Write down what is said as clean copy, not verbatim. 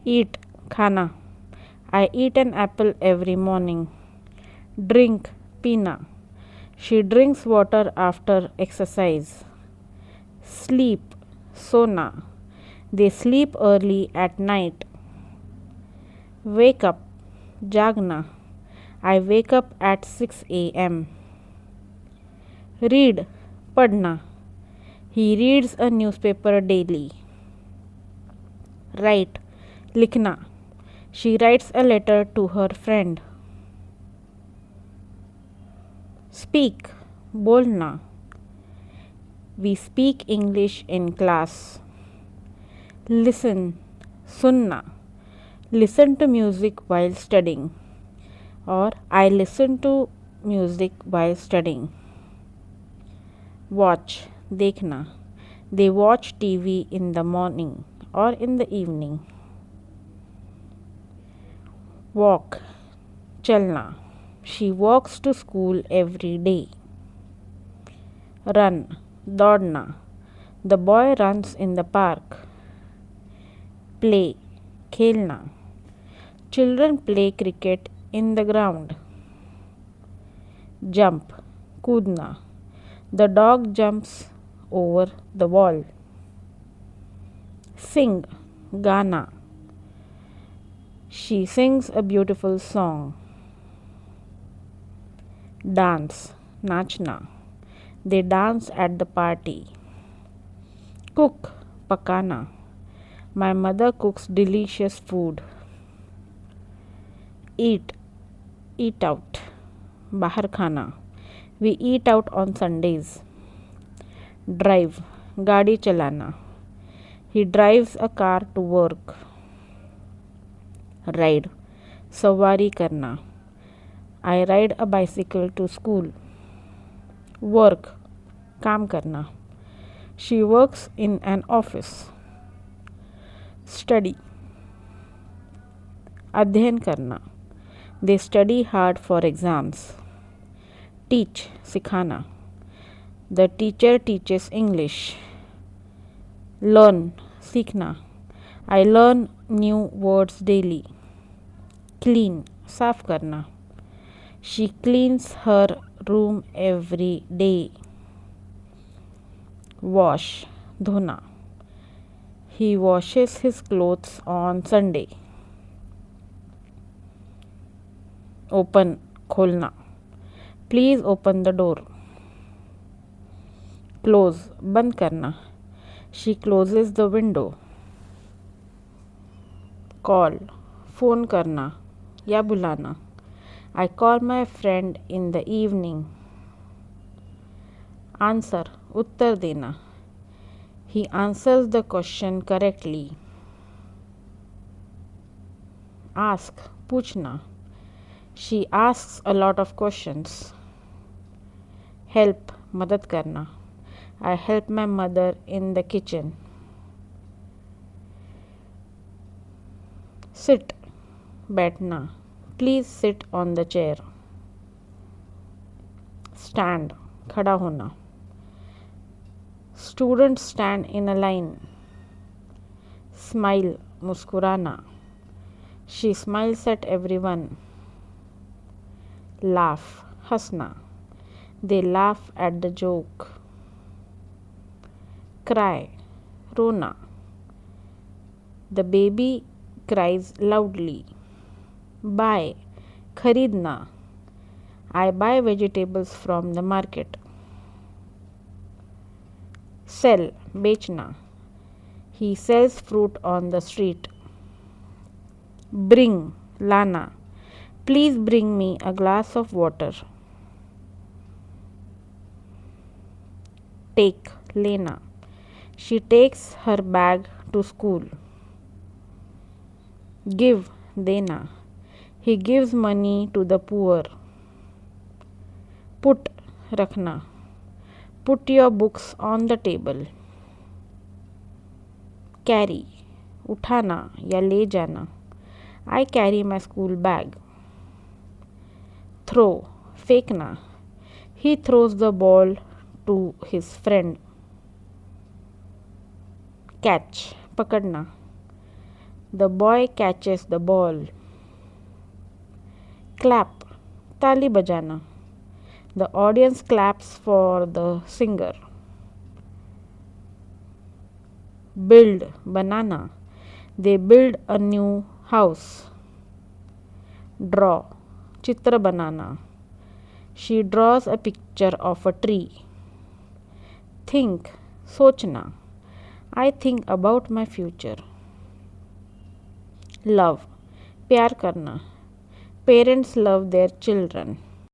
Eat, khana. I eat an apple every morning. Drink, pina. She drinks water after exercise. Sleep, sona. They sleep early at night. Wake up, jagna. I wake up at 6 a.m. Read, padna. He reads a newspaper daily. Write, likhna. She writes a letter to her friend. Speak, bolna. We speak English in class. Listen, sunna. Listen to music while studying. Or I listen to music while studying. Watch, dekhna. They watch TV in the morning or in the evening. Walk, chalna. She walks to school every day. Run, dodna. The boy runs in the park. Play, khelna. Children play cricket in the ground. Jump, kudna. The dog jumps over the wall. Sing, gana. She sings a beautiful song. Dance, nachna. They dance at the party. Cook, pakana. My mother cooks delicious food. Eat, eat out. Bahar khana. We eat out on Sundays. Drive, gaadi chalana. He drives a car to work. Ride, sawari karna. I ride a bicycle to school. Work, काम करना. She works in an office. Study, अध्ययन करना. They study hard for exams. Teach, सिखाना. The teacher teaches English. Learn, सीखना. I learn new words daily. Clean, साफ करना. She cleans her room every day. Wash, dhona. He washes his clothes on Sunday. Open, kholna. Please open the door. Close, band karna. She closes the window. Call, phone karna या बुलाना. I call my friend in the evening. Answer, उत्तर देना. He answers the question correctly. Ask, पूछना. She asks a lot of questions. Help, मदद करना. I help my mother in the kitchen. Sit, बैठना. Please sit on the chair. Stand, खड़ा होना. Students stand in a line. Smile, मुस्कुराना. She smiles at everyone. Laugh, हंसना. They laugh at the joke. Cry, रोना. The baby cries loudly. Buy, खरीदना. I buy vegetables from the market. Sell, बेचना. He sells fruit on the street. Bring, लाना. Please bring me a glass of water. Take, लेना. She takes her bag to school. Give, देना. He gives money to the poor. Put, रखना. Put your books on the table. Carry, उठाना या ले जाना. I carry my school bag. Throw, फेंकना. He throws the ball to his friend. Catch, पकड़ना. The boy catches the ball. Clap, ताली बजाना. The audience claps for the singer. Build, banana. They build a new house. Draw, चित्र बनाना. She draws a picture of a tree. Think, सोचना. I think about my future. Love, प्यार करना. Parents love their children.